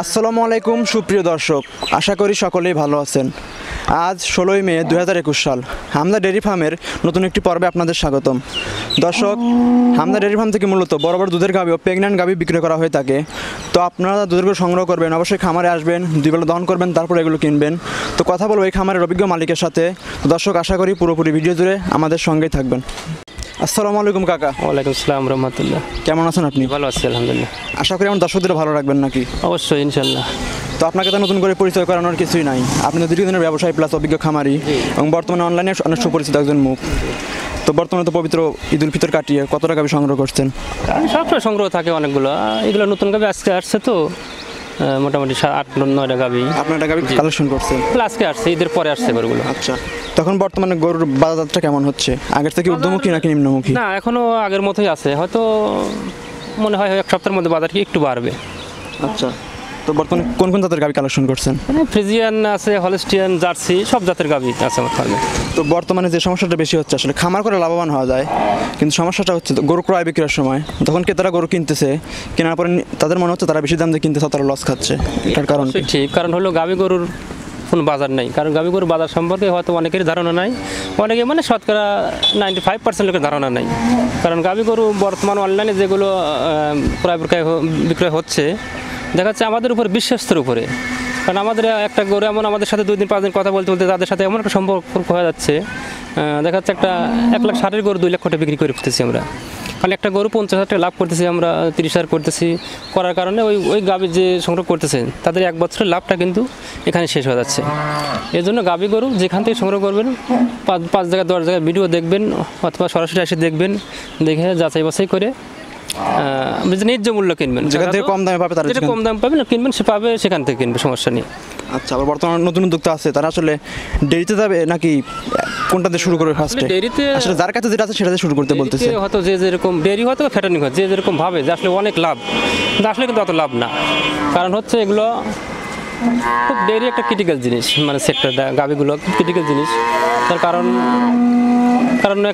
আসসালামু আলাইকুম সুপ্রিয় দর্শক, আশা করি সকলেই ভালো আছেন। আজ 16ই মে 2021 সাল। হামদা ডেয়ারি ফার্মের নতুন একটি পর্বে আপনাদের স্বাগতম। দর্শক, হামদা ডেয়ারি ফার্ম থেকে মূলত বড় বড় দুধের গাভী ও প্রেগন্যান্ট গাভী বিক্রি করা হয়ে থাকে। তো আপনারা দুধেরগুলো সংগ্রহ করবেন, অবশ্যই খামারে আসবেন, 2 বেলা দহন করবেন, তারপর এগুলো কিনবেন। তো কথা বলবো এই খামারের অভিজ্ঞ মালিকের সাথে। দর্শক, আশা করি পুরোপুরি ভিডিও জুড়ে আমাদের সঙ্গেই থাকবেন। আসসালামু আলাইকুম কাকা। ওয়ালাইকুম আসসালাম রহমতুল্লাহ। কেমন আছেন আপনি? ভালো আছি আলহামদুলিল্লাহ। আশা করি আমার দর্শকদের ভালো রাখবেন নাকি? অবশ্যই ইনশাল্লাহ। তো আপনাকে তো নতুন করে পরিচয় করানোর কিছুই নাই। আপনি তো দীর্ঘদিনের ব্যবসায়ী প্লাস অভিজ্ঞ খামারি এবং বর্তমানে অনলাইনে অনেক সুপরিচিত একজন মুখ। তো বর্তমানে তো পবিত্র ঈদ উল ফিতর কাটিয়ে কত টাকা গাভী সংগ্রহ করছেন? সবসময় সংগ্রহ থাকে অনেকগুলো। এগুলো নতুন গাভী আজকে আসছে তো, মোটামুটি 8-9টা গাভী। আপনার গাভী কালেকশন করছেন? আজকে আসছে, ঈদের পরে আসছে গরুগুলো। আচ্ছা, তখন বর্তমানে গরুর বাজারটা কেমন হচ্ছে? আগের থেকে ঊর্ধ্বমুখী নাকি নিম্নমুখী? না, এখনো আগের মতোই আছে। হয়তো মনে হয় এক সপ্তাহের মধ্যে বাজার কি একটু বাড়বে। আচ্ছা, তো বর্তমানে কোন কোন জাতের গাভী কালেকশন করছেন? ফ্রিজিয়ান আছে, হলস্টিয়ান, জার্সি, সব জাতের গাভী আছে আমার ফার্মে। তো বর্তমানে যে সমস্যাটা বেশি হচ্ছে, আসলে খামার করে লাভবান হওয়া যায়, কিন্তু সমস্যাটা হচ্ছে গরু ক্রয় বিক্রয়ের সময় যখন ক্রেতারা গরু কিনতেছে, কেনার পরে তাদের মনে হচ্ছে তারা বেশি দাম দিয়ে কিনতেছে, তারা লস খাচ্ছে। এটার কারণ ঠিক কারণ হলো গাভী গরুর কোনো বাজার নেই। কারণ গাভী গরুর বাজার সম্পর্কে হয়তো অনেকেরই ধারণা নাই, অনেকে মানে শতকরা 95% লোকের ধারণা নাই। কারণ গাভী গরু বর্তমান অনলাইনে যেগুলো ক্রয় বিক্রয় হচ্ছে, দেখা যাচ্ছে আমাদের উপর বিশ্বাসের উপরে। কারণ আমাদের একটা গরু এমন আমাদের সাথে 2 দিন 5 দিন কথা বলতে বলতে তাদের সাথে এমন একটা সম্পর্ক হয়ে যাচ্ছে, দেখা যাচ্ছে একটা 1,60,000 গরু 2 লাখ টাকা বিক্রি করে ফেলতেছি আমরা। কারণ একটা গরু 50,000 টাকা লাভ করতেছি, আমরা 30,000 করতেছি। করার কারণে ওই গাভী যে সংগ্রহ করতেছেন তাদের 1 বছরের লাভটা কিন্তু এখানে শেষ হয়ে যাচ্ছে। এই জন্য গাভী গরু যেখান থেকে সংগ্রহ করবেন 5 জায়গায় 10 জায়গায় ভিডিও দেখবেন, অথবা সরাসরি এসে দেখবেন, দেখে যাচাই বাছাই করে ন্যায্য মূল্য কিনবেন। যেখান থেকে কম দামে পাবে, তারা যেটা কম দাম পাবেন কিনবেন, সে পাবে, সেখান থেকে কিনবে, সমস্যা নেই। আচ্ছা, আবার বর্তমানে নতুন উদ্যোক্তা আছে, তারা আসলে ডেরিতে যাবে নাকি কোনটাতে শুরু করবে ফার্স্টে? ডেরিতে আসলে যার কাছে যেটা আছে সেটাতে শুরু করতে বলতেছে। হয়তো যে যেরকম ডেরি হয়তো ফ্যাটানিং হয়, যে যেরকম ভাবে যে আসলে অনেক লাভ, কিন্তু আসলে কিন্তু অত লাভ না। কারণ হচ্ছে এগুলো খুব ডেরি একটা ক্রিটিক্যাল জিনিস, মানে সেক্টরটা গাভীগুলো ক্রিটিক্যাল জিনিস। তার কারণ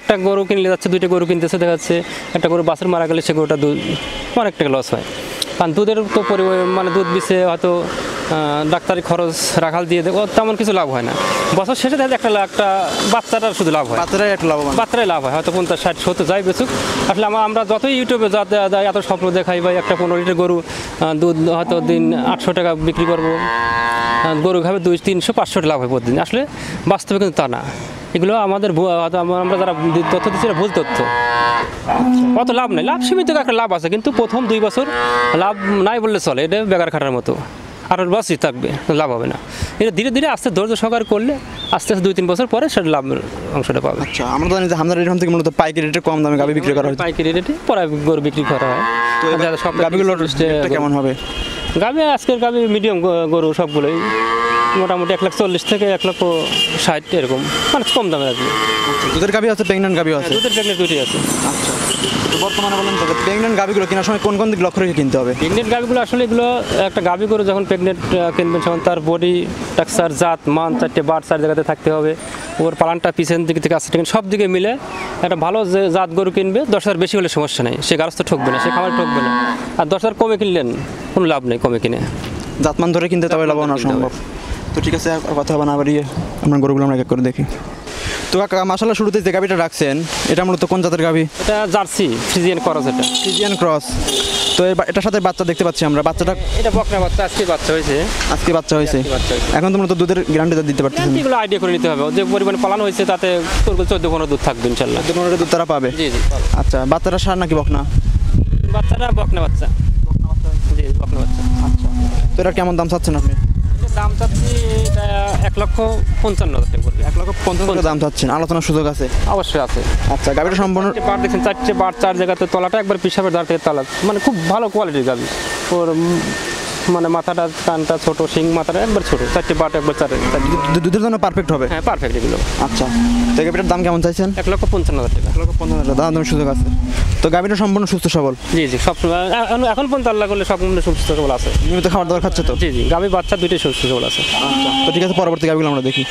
একটা গরু কিনলে যাচ্ছে, 2টা গরু কিনতেছে, দেখা যাচ্ছে একটা গরু বাছুর মারা গেলে সে গরুটা অনেক টাকা লস হয়। কারণ দুধের তো মানে দুধ বিছে হয়তো ডাক্তারি খরচ রাখাল দিয়ে দেবো, তেমন কিছু লাভ হয় না। বছর শেষে দেখা যায় একটা বাচ্চাটার শুধু লাভ হয়, বাচ্চারাই লাভ হয়, হয়তো 50, 60, 70 যাই বেচুক। আসলে আমরা যতই ইউটিউবে এত স্বপ্ন দেখাই বা একটা 15 লিটার গরু দুধ হয়তো দিন 800 টাকা বিক্রি করবো, গরু খাবে 200, 300, 500 লাভ হয় প্রতিদিন। আসলে বাস্তবে কিন্তু তা না। এগুলো আমাদের আমরা যারা তথ্য দিচ্ছি ভুল তথ্য। অত লাভ নাই, লাভ সীমিত একটা লাভ আছে, কিন্তু প্রথম 2 বছর লাভ নাই বললে চলে, এটা বেকার খাটার মতো। আর বাসই থাকবে, লাভ হবে না। এটা ধীরে ধীরে আস্তে ধৈর্য সহকারে করলে আস্তে আস্তে 2-3 বছর পরে সেটা লাভের অংশটা পাবে। আচ্ছা, আমরা তো জানি যে হামদা ডেয়ারি ফার্ম থেকে মূলত পাইকারি রেটে কম দামে গাভী বিক্রি করা হয়, পাইকারি রেটে পরে গরু বিক্রি করা হয়। তো সব গাভীগুলোর রেটটা কেমন হবে? গাভী আজকের গাভী মিডিয়াম গরু সবগুলোই মোটামুটি 1,40,000 থেকে 1,60,000 এরকম, মানে কম দামে আছে। দুধের গাভী আছে, প্রেগন্যান্ট গাভী আছে? দুধের প্রেগন্যান্ট দুটোই আছে। আচ্ছা, তো বর্তমানে বলেন তো প্রেগন্যান্ট গাভীগুলো কেনার সময় কোন কোন দিক লক্ষ্য রেখে কিনতে হবে? প্রেগনেন্ট গাভীগুলো আসলে এগুলো একটা গাভী গরু যখন প্রেগনেন্ট কিনবেন, তখন তার বডি টেক্সচার, জাত মান, 4টে বার 4 জায়গাতে থাকতে হবে। ওর পালানটা পিছন দিক থেকে আসতে সব দিকে মিলে একটা ভালো যে জাত গরু কিনবে। 10,000 বেশি হলে সমস্যা নেই, সে গারস্থ ঠকবে না, সে খামার ঠকবে না। আর 10,000 কমে কিনলেন কোনো লাভ নেই, কমে কিনে জাতমান ধরে কিনতে তবে লাভ না সম্ভব। তো ঠিক আছে, আর কথা হবে না বাড়িয়ে, আপনার গরুগুলো আমরা এক করে দেখি। তো কাকা, মাশাআল্লাহ, শুরুতে যে গাভীটা রাখছেন এটা মূলত কোন জাতের গাভী? এটা জার্সি ফ্রিজিয়ান ক্রস। এটা ফ্রিজিয়ান ক্রস। তো এটার সাথে বাচ্চা দেখতে পাচ্ছি আমরা। বাচ্চাটা এটা বকনা বাচ্চা, আজকে বাচ্চা হয়েছে। এখন তো মূলত দুধের গ্যারান্টিটা দিতে পারতেছেন? এগুলো আইডিয়া করে নিতে হবে, যে পরিমাণে পালানো হয়েছে তাতে 14-15 দুধ থাকবে ইনশাআল্লাহ। 14-15 দুধ তারা পাবে? জি জি। আচ্ছা, বাচ্চাটা সার নাকি বকনা? বাচ্চাটা বকনা বাচ্চা। জি, বকনা বাচ্চা। আচ্ছা, তো এটা কেমন দাম চাচ্ছেন আপনি? দাম চাচ্ছি এটা 1,55,000 টাকা পড়বে। 1,55,000 দাম চাচ্ছেন, আলোচনার সুযোগ আছে? অবশ্যই আছে। আচ্ছা, গাভীটা সম্পূর্ণ বার দেখছেন, 4টে বার 4 জায়গাতে, তলাটা একবার পিসাবের দাঁড় থেকে তলা, মানে খুব ভালো কোয়ালিটির গাভী। ওর মানে মাথাটা, কানটা ছোট, শিং মাথাটা একবার ছোট, 4টে বার একবার 4 দুধের জন্য পারফেক্ট হবে? হ্যাঁ, পারফেক্ট এগুলো। আচ্ছা, তো গাভীটার দাম কেমন চাইছেন? 1,55,000 টাকা। 1,55,000 দাম সুযোগ আছে? তো গাভীটা সম্পূর্ণ সুস্থ সবল? জি জি, সব এখন পর্যন্ত আল্লাহ করলে সব সুস্থ সবল আছে। নিয়মিত খাবার দাবার খাচ্ছে তো? জি জি, গাভী বাচ্চা 2টাই সুস্থ সবল আছে। আচ্ছা, তো ঠিক আছে, পরবর্তী গাভীগুলো আমরা দেখি।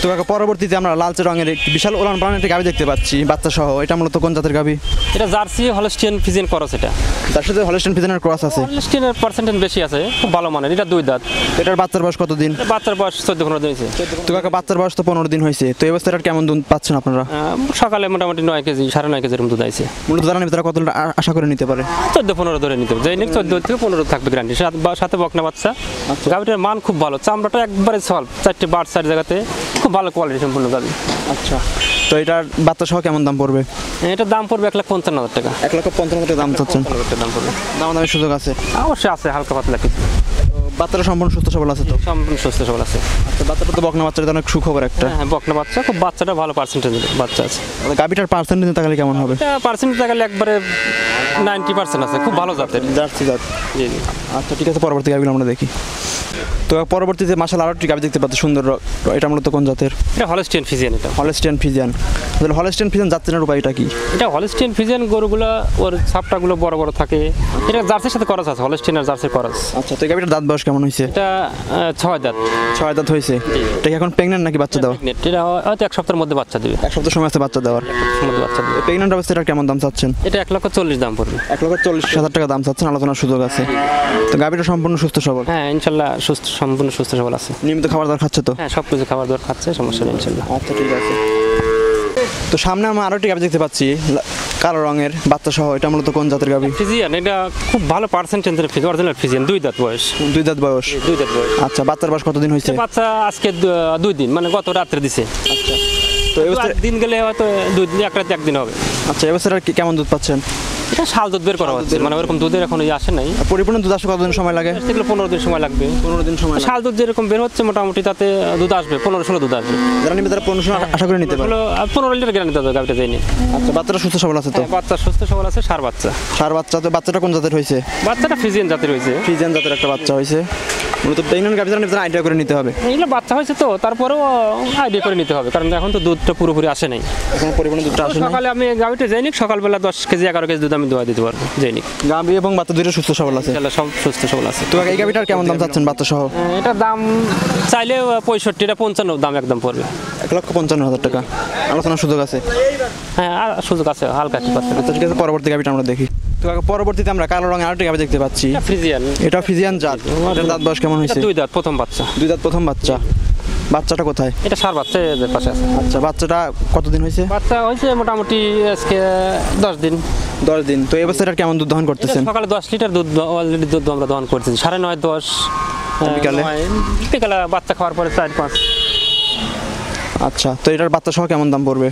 তো তো কাকা পরবর্তীতে আমরা লালচে রঙের একটি বিশাল ওলান পালান একটা গাভি দেখতে পাচ্ছি বাচ্চা সহ, এটা মূলত কোন জাতের গাভি? এটা জার্সি হলস্টিয়ান ফিজিয়ান ক্রস। এটা তার সাথে হলস্টাইন ফ্রিজিয়ানের ক্রস আছে। হলস্টিয়ানের পার্সেন্টেজ বেশি আছে, খুব ভালো মানের। এটা 2 দাঁত। এটার বাচ্চার বয়স কতদিন? এটা বাচ্চার বয়স 14-15 দিন হয়েছে। তো কাকা বাচ্চার বয়স তো 15 দিন হয়েছে, তো এই অবস্থায় কেমন দুধ পাচ্ছেন আপনারা? সকালে মোটামুটি 9 কেজি 9.5 কেজির মতো দিয়েছে। মূলত যারা নেবে তারা কত আশা করে নিতে পারে? 14-15 ধরে নিতে হবে, যেই নিক 14 থেকে 15 থাকবে গ্যারান্টি। সাথে বকনা বাচ্চা। গাভিটার মান খুব ভালো, চামড়াটা একবারে সল্ভ, 4টে বাট 4 জায়গাতে, খুব ভালো কোয়ালিটি সম্পূর্ণ গাভি। আচ্ছা, তো এটার বাচ্চা সহ কেমন দাম পড়বে? এটার দাম পড়বে 1,55,000 টাকা। 1,55,000 টাকা দাম চাচ্ছেন? 1,55,000 দাম পড়বে। দামাদামি সুযোগ আছে? অবশ্যই আছে, হালকা পাতলা কিছু। বাচ্চাটা সম্পূর্ণ সুস্থ সবল আছে তো? সম্পূর্ণ সুস্থ সবল আছে। আচ্ছা, বাচ্চাটা তো বকনা বাচ্চাটা অনেক সুখবর একটা। হ্যাঁ, বকনা বাচ্চা, খুব বাচ্চাটা ভালো পার্সেন্টেজ বাচ্চা আছে। গাভিটার পার্সেন্টেজ তাহলে কেমন হবে? এটা পার্সেন্টেজ তাহলে একবারে 90% আছে, খুব ভালো জাতের। জার্সি জাত। জি জি। আচ্ছা ঠিক আছে, পরবর্তী গাভিগুলো আমরা দেখি। তো পরবর্তীতে মাশাআল্লাহ আরো একটি গাভি দেখতে পাচ্ছি সুন্দর, এটা মূলত কোন জাতের? এটা হলস্টিয়ান ফিজিয়ান। এটা হলস্টাইন ফ্রিজিয়ান। তাহলে হলস্টাইন ফ্রিজিয়ান জাতের উপায়টা কি? এটা হলস্টিয়ান ফিজিয়ান গরুগুলো ওর ছাপটাগুলো বড় বড় থাকে। এটা জার্সির সাথে করস আছে, হলস্টিয়ান আর জার্সির করস। আচ্ছা, তো এই গাভিটার দাঁত বয়স কেমন হয়েছে? এটা 6 দাঁত। 6 দাঁত হয়েছে। এটা কি এখন প্রেগন্যান্ট নাকি বাচ্চা দেওয়া? এটা হয়তো 1 সপ্তাহের মধ্যে বাচ্চা দিবে। 1 সপ্তাহ সময় আছে বাচ্চা দেওয়ার। মধ্যে বাচ্চা দিবে। প্রেগন্যান্ট অবস্থায় এটা কেমন দাম চাচ্ছেন? এটা 1,40,000 দাম পড়বে। 1,40,000 টাকা দাম চাচ্ছেন, আলোচনার সুযোগ আছে। তো গাভিটা সম্পূর্ণ সুস্থ সবল? হ্যাঁ ইনশাল্লাহ সুস্থ, সম্পূর্ণ সুস্থ সবল আছে। নিয়মিত খাবার দাবার খাচ্ছে তো? হ্যাঁ, সব কিছু খাবার দাবার খাচ্ছে, সমস্যা নেই ইনশাল্লাহ। আচ্ছা ঠিক আছে। তো সামনে আমরা আরো একটি গাভি দেখতে পাচ্ছি কালো রঙের বাচ্চা সহ, এটা মূলত কোন জাতের গাভি? ফিজিয়ান। এটা খুব ভালো পার্সেন্টেজের অরিজিনাল ফিজিয়ান। 2 দাঁত বয়স। 2 দাঁত বয়স। 2 দাঁত বয়স। আচ্ছা, বাচ্চার বয়স কতদিন হয়েছে? বাচ্চা আজকে 2 দিন, মানে গত রাত্রে দিছে। আচ্ছা, তো এই অবস্থায় দিন গেলে হয়তো 2 দিন, 1 রাত 1 দিন হবে। আচ্ছা, এই অবস্থায় কেমন দুধ পাচ্ছেন? এটা শাল দুধ বের করা হচ্ছে, মানে ওরকম দুধের এখন আসে নাই। আর পরিপূর্ণ দুধ আসতে কতদিন সময় লাগে? সেগুলো 15 দিন সময় লাগবে। 15 দিন সময় লাগে। শাল দুধ যেরকম বের হচ্ছে মোটামুটি তাতে দুধ আসবে 15-16 দুধ আসবে। যারা নিবে তারা 15 আশা করে নিতে পারে। 15 লিটার গ্যারান্টি দেবে গাভিটা যায়নি। আচ্ছা, বাচ্চাটা সুস্থ সবল আছে তো? বাচ্চা সুস্থ সবল আছে, সার বাচ্চা। সার বাচ্চা। তো বাচ্চাটা কোন জাতের হয়েছে? বাচ্চাটা ফিজিয়ান জাতের হয়েছে। ফ্রিজিয়ান জাতের একটা বাচ্চা হয়েছে। মূলত প্রেগন্যান্ট গাভি যারা নিবে তারা আইডিয়া করে নিতে হবে। এগুলো বাচ্চা হয়েছে তো, তারপরেও আইডিয়া করে নিতে হবে, কারণ এখন তো দুধটা পুরোপুরি আসে নাই। এখন পরিপূর্ণ দুধটা আসে না। সকালে আমি গাভিটা যাইনি, সকালবেলা 10 কেজি 11 কেজি দুধ আমি দোয়া দিতে পারবো যাইনি। গাভি এবং বাচ্চা দুইটা সুস্থ সবল আছে। ইনশাআল্লাহ সব সুস্থ সবল আছে। তো এই গাভিটার কেমন দাম চাচ্ছেন বাচ্চা সহ? এটা দাম চাইলে 65, এটা 55 দাম একদম পড়বে। 1,55,000 টাকা, আলোচনার সুযোগ আছে। হ্যাঁ, আর সুযোগ আছে হালকা কি পাচ্ছে। আচ্ছা ঠিক আছে, পরবর্তী গাভিটা আমরা দেখি। তো পরবর্তীতে আমরা কালো রঙের আরেকটি গাভি দেখতে পাচ্ছি। ফ্রিজিয়ান। এটা ফ্রিজিয়ান জাত। এটার দাঁত বয়স কেমন হয়েছে? 2 দাঁত প্রথম বাচ্চা। 2 দাঁত প্রথম বাচ্চা। বাচ্চাটা কোথায়? এটা সার বাচ্চা, এদের পাশে আছে। আচ্ছা, বাচ্চাটা কতদিন হয়েছে? বাচ্চা হয়েছে মোটামুটি আজকে 10 দিন। 10 দিন। তো এই অবস্থাটা কেমন দুধ দহন করতেছেন? সকালে 10 লিটার দুধ অলরেডি দুধ আমরা দহন করছি। 9:30 10 বিকালে? বিকালে বাচ্চা খাওয়ার পরে 4-5। আচ্ছা, তো এটার বাচ্চা সহ কেমন দাম পড়বে?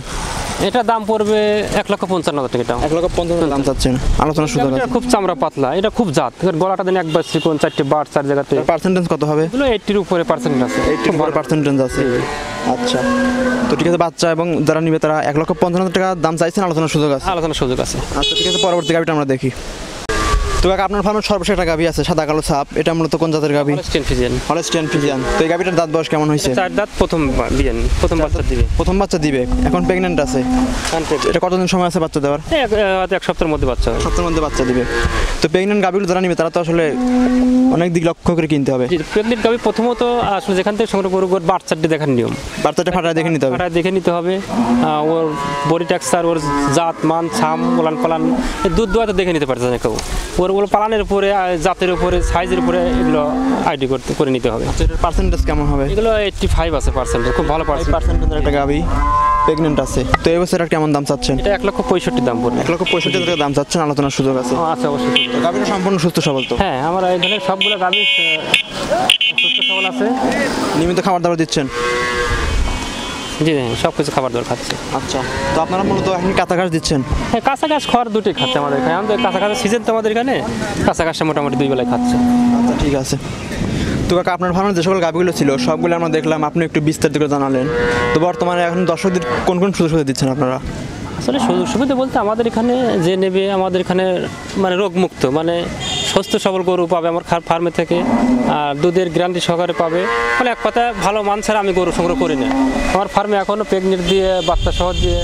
এটা দাম পড়বে 1,55,000 টাকা। এটা 1,55,000 দাম চাচ্ছেন, আলোচনার সুযোগ আছে। এটা খুব চামড়া পাতলা, এটা খুব জাত। এর গলাটা দেন একবার চিকন, 4টে বাট 4 জায়গাতে। পার্সেন্টেজ কত হবে? এগুলো 80-র উপরে পার্সেন্ট আছে। 80 বড় পার্সেন্টেজ আছে। আচ্ছা, তো ঠিক আছে, বাচ্চা এবং যারা নিবে তারা 1,55,000 টাকা দাম চাইছেন, আলোচনার সুযোগ আছে। আলোচনার সুযোগ আছে। আচ্ছা ঠিক আছে, পরবর্তী গাভিটা আমরা দেখি। তো আপনার ফার্মের সর্বশেষ একটা গাভি আছে সাদা কালো ছাপ, এটা মূলত কোন জাতের গাভি? Holstein Friesian. Holstein Friesian. তো এই গাভিটার দাঁত বয়স কেমন হয়েছে? 4 দাঁত প্রথম বিয়ান, প্রথম বাচ্চা দিবে। প্রথম বাচ্চা দিবে, এখন প্রেগন্যান্ট আছে। এটা কতদিন সময় আছে বাচ্চা দেওয়ার? হয়তো 1 সপ্তাহের মধ্যে বাচ্চা হবে। সপ্তাহের মধ্যে বাচ্চা দিবে। তো প্রেগন্যান্ট গাভিগুলো যারা নিবে তারা তো আসলে অনেক দিক লক্ষ্য করে কিনতে হবে। প্রেগনেন্ট গাভি প্রথমত আসলে যেখান থেকে সংগ্রহ করবো বাচ্চাটি দেখার নিয়ম। বাচ্চাটা ফাটায় দেখে নিতে হবে। ফাটায় দেখে নিতে হবে। ওর বডি টেক্সচার, ওর জাত মান, ছাম, ওলান পালান, দুধ দোয়াতে দেখে নিতে পারছে না কেউ। ওর পালানের উপরে, জাতের উপরে, সাইজের উপরে এগুলো আইডি করে নিতে হবে। এটার পার্সেন্টেজ কেমন হবে? এগুলো 85 আছে পার্সেন্ট, খুব ভালো পার্সেন্টেজের একটা গাভি প্রেগন্যান্ট আছে। তো এই বছর কেমন দাম চাচ্ছেন? এটা 1,65,000 দাম পড়বে। 1,65,000 টাকা দাম চাচ্ছেন, আলোচনার সুযোগ আছে। আচ্ছা অবশ্যই। গাভিটা সম্পূর্ণ সুস্থ সবল তো? হ্যাঁ, আমার এখানে সবগুলো গাভি সুস্থ সবল আছে। নিয়মিত খাবার দাবার দিচ্ছেন? জি হ্যাঁ, সব কিছু খাবার দর খাচ্ছে। আচ্ছা, তো আপনারা মূলত এখন কাঁচা ঘাস দিচ্ছেন? হ্যাঁ, কাঁচা ঘাস খাওয়ার দুটোই খাচ্ছে আমাদের এখানে। আমাদের কাঁচা ঘাসের সিজন তো আমাদের এখানে, কাঁচা ঘাসটা মোটামুটি 2 বেলায় খাচ্ছে। আচ্ছা ঠিক আছে। তো কাকা, আপনার ফার্মের যে সকল গাভিগুলো ছিল সবগুলো আমরা দেখলাম, আপনি একটু বিস্তারিত করে জানালেন। তো বর্তমানে এখন দর্শকদের কোন কোন সুযোগ সুবিধা দিচ্ছেন আপনারা? আসলে সুযোগ সুবিধা বলতে আমাদের এখানে যে নেবে, আমাদের এখানে মানে রোগমুক্ত, মানে সুস্থ সবল গরু পাবে আমার ফার্মে থেকে, আর দুধের গ্যারান্টি সহকারে পাবে। মানে এক কথা ভালো মান ছাড়া আমি গরু সংগ্রহ করি না। আমার ফার্মে এখনও প্রেগনেন্ট দিয়ে, বাচ্চা সহ দিয়ে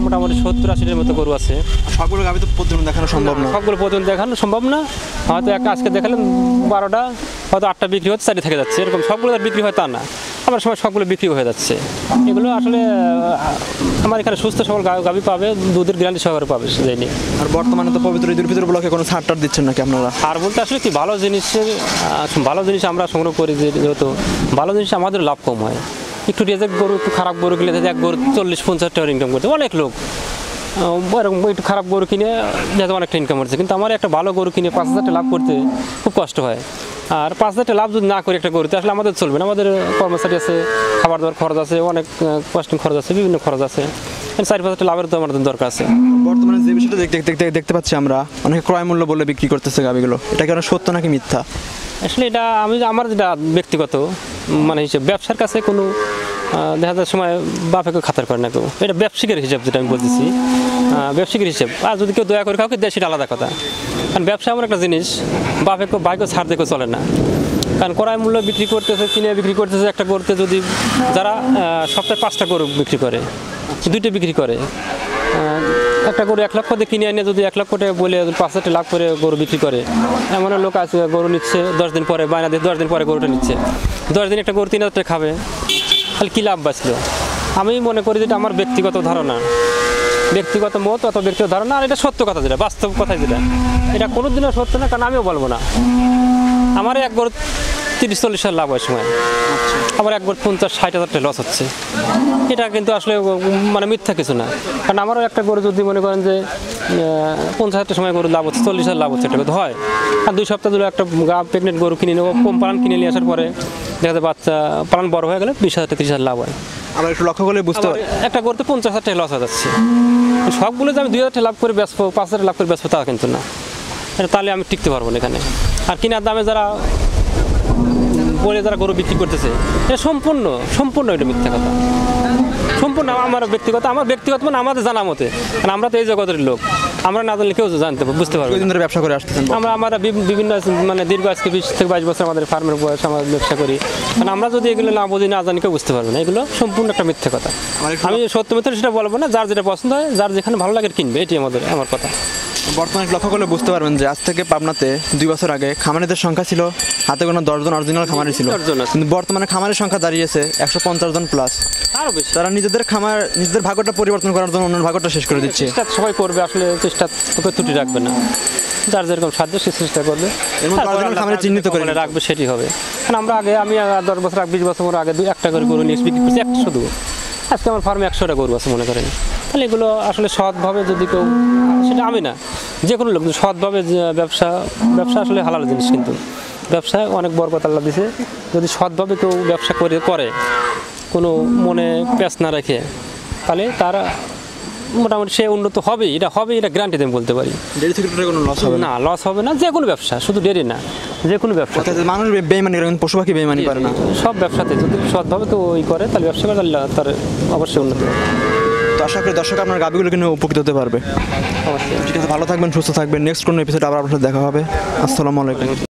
মোটামুটি 70-80-এর মতো গরু আছে। সবগুলো গাভি তো প্রতিদিন দেখানো সম্ভব না। সবগুলো প্রতিদিন দেখানো সম্ভব না। হয়তো আজকে দেখালেন 12টা, হয়তো 8টা বিক্রি হচ্ছে, 4 থেকে যাচ্ছে, এরকম সবগুলো বিক্রি হয় তা না। আমার সময় সবগুলো বিক্রি হয়ে যাচ্ছে। এগুলো আসলে আমার এখানে সুস্থ সবল গাভী পাবে, দুধের গ্যারান্টি সহকারে পাবে যায়নি। আর বর্তমানে তো পবিত্র ঈদের ফিতর ব্লকে কোনো ছাড় টাড় দিচ্ছেন নাকি আপনারা? আর বলতে আসলে কি ভালো জিনিস আমরা সংগ্রহ করি, যেহেতু ভালো জিনিস আমাদের লাভ কম হয়। একটু রেজেক্ট গরু, একটু খারাপ গরু কিনে এক গরু 40-50 টাকা ইনকাম করতে অনেক লোক, এরকম একটু খারাপ গরু কিনে যাতে অনেকটা ইনকাম করছে, কিন্তু আমার একটা ভালো গরু কিনে 5,000 টাকা লাভ করতে খুব কষ্ট হয়। আর 5,000 টাকা লাভ যদি না করি একটা গরুতে, আসলে আমাদের চলবে না। আমাদের কর্মচারী আছে, খাবার দাবার খরচ আছে, অনেক কস্টিং খরচ আছে, বিভিন্ন খরচ আছে। 4-5,000 টাকা লাভের তো আমাদের দরকার আছে। বর্তমানে যে বিষয়টা দেখতে পাচ্ছি আমরা, অনেকে ক্রয় মূল্য বলে বিক্রি করতেছে গাভিগুলো, এটা কি সত্য নাকি মিথ্যা? আসলে এটা আমার যেটা ব্যক্তিগত মানে হিসেবে, ব্যবসার কাছে কোনো দেখা যাওয়ার সময় বাপেকে খাতার করে না কেউ, এটা ব্যবসায়িকের হিসাব যেটা আমি বলতেছি, ব্যবসায়িকের হিসাব। আর যদি কেউ দয়া করে কাউকে দেয় সেটা আলাদা কথা, কারণ ব্যবসা এমন একটা জিনিস বাপেকে বাইকে ছাড় দেখে চলে না। কারণ ক্রয় মূল্য বিক্রি করতেছে, কিনে বিক্রি করতেছে একটা করতে, যদি যারা সপ্তাহে 5টা গরু বিক্রি করে, 2টা বিক্রি করে, একটা গরু 1 লক্ষ দিয়ে কিনে এনে যদি 1 লক্ষ টাকা বলে 5,000 টাকা লাভ করে গরু বিক্রি করে, এমন লোক আছে গরু নিচ্ছে 10 দিন পরে, বায়না দিয়ে 10 দিন পরে গরুটা নিচ্ছে, 10 দিন একটা গরু 3,000 টাকা খাবে, তাহলে কী লাভ বাঁচলো? আমি মনে করি যেটা আমার ব্যক্তিগত ধারণা, ব্যক্তিগত মত অথবা ব্যক্তিগত ধারণা, আর এটা সত্য কথা, যেটা বাস্তব কথা, যেটা এটা কোনো দিনও সত্য না, কারণ আমিও বলবো না। আমার এক গরু 30-40 হাজার লাভ হয় সময়, আবার একবার 50-60 হাজার টাকা লস হচ্ছে। এটা কিন্তু আসলে মানে মিথ্যা কিছু না, কারণ আমারও একটা গরু যদি মনে করেন যে 50 হাজার সময় গরু লাভ হচ্ছে, 40 হাজার লাভ হচ্ছে, এটা কিন্তু হয়। আর 2 সপ্তাহ ধরে একটা প্রেগনেন্ট গরু কিনে নেবো, কম পালন কিনে নিয়ে আসার পরে দেখা যায় বাচ্চা পালন বড় হয়ে গেলে 20,000 থেকে 30,000 লাভ হয়। আবার একটু লক্ষ্য করলে বুঝতে পারি একটা গরুতে 50,000 টাকা লস হয়ে যাচ্ছে। সবগুলো যে আমি 2,000 টাকা লাভ করে বেচবো, 5,000 লাভ করে বেচবো তা কিন্তু না, এটা তাহলে আমি টিকতে পারবো না এখানে। আর কেনার দামে যারা বলে যারা গরু বিক্রি করতেছে, এটা সম্পূর্ণ এটা মিথ্যা কথা, সম্পূর্ণ আমার ব্যক্তিগত মানে আমাদের জানা মতে, কারণ আমরা তো এই জগতের লোক, আমরা না জানলে কেউ বুঝতে পারবো। ধরে ব্যবসা করে আসতেছেন আমরা বিভিন্ন মানে দীর্ঘ আজকে 20 থেকে 22 বছর আমাদের ফার্মের বয়স, আমরা ব্যবসা করি, কারণ আমরা যদি এগুলো না বুঝি না জানি কেউ বুঝতে পারবে না, এগুলো সম্পূর্ণ একটা মিথ্যা কথা। আমি সত্য মিথ্যা সেটা বলবো না, যার যেটা পছন্দ হয়, যার যেখানে ভালো লাগে কিনবে, এটি আমার কথা। বর্তমানে লক্ষ্য করলে বুঝতে পারবেন যে আজ থেকে পাবনাতে 2 বছর আগে খামারিদের সংখ্যা ছিল হাতে গোনা 10 জন অরিজিনাল খামারি ছিল, কিন্তু বর্তমানে খামারের সংখ্যা দাঁড়িয়েছে 150 জন প্লাস। আরও বেশি তারা নিজেদের ভাগ্যটা পরিবর্তন করার জন্য অন্য ভাগ্যটা শেষ করে দিচ্ছে। চেষ্টা সবাই করবে, আসলে চেষ্টা ত্রুটি রাখবে না, যার যেরকম সাধ্য সে চেষ্টা করবে, খামারে চিহ্নিত করে রাখবে, সেটি হবে। কারণ আমি 10 বছর আগে 20 বছর আগে 2-1টা করে গরু নিয়ে বিক্রি করছি, 100 শুধু। আজকে আমার ফার্মে 100টা গরু আছে মনে করেন, তাহলে এগুলো আসলে সৎভাবে যদি কেউ, সেটা আমি না, যে কোনো লোক সৎভাবে ব্যবসা আসলে হালাল জিনিস, কিন্তু ব্যবসায় অনেক বরকত আল্লাহ দিছে, যদি সৎভাবে কেউ ব্যবসা করে কোনো মনে প্যাঁচ না রেখে, তাহলে তারা মোটামুটি সে উন্নত হবেই, এটা গ্যারান্টি আমি বলতে পারি। ডেরি সেক্টরে কোনো লস হবে না, লস হবে না, যে কোনো ব্যবসা, শুধু ডেরি না, যে কোনো ব্যবসা। মানুষ বেইমানি করে, পশু পাখি বেইমানি করে না। সব ব্যবসাতে যদি সৎভাবে কেউ করে, তাহলে ব্যবসা করে তার অবশ্যই উন্নতি হবে। তো আশা করি দর্শক আপনার গাভিগুলোকে নিয়ে উপকৃত হতে পারবে। অবশ্যই। ঠিক আছে, ভালো থাকবেন, সুস্থ থাকবেন। নেক্সট কোনো এপিসোড আবার আপনার সাথে দেখা হবে। আসসালামু আলাইকুম।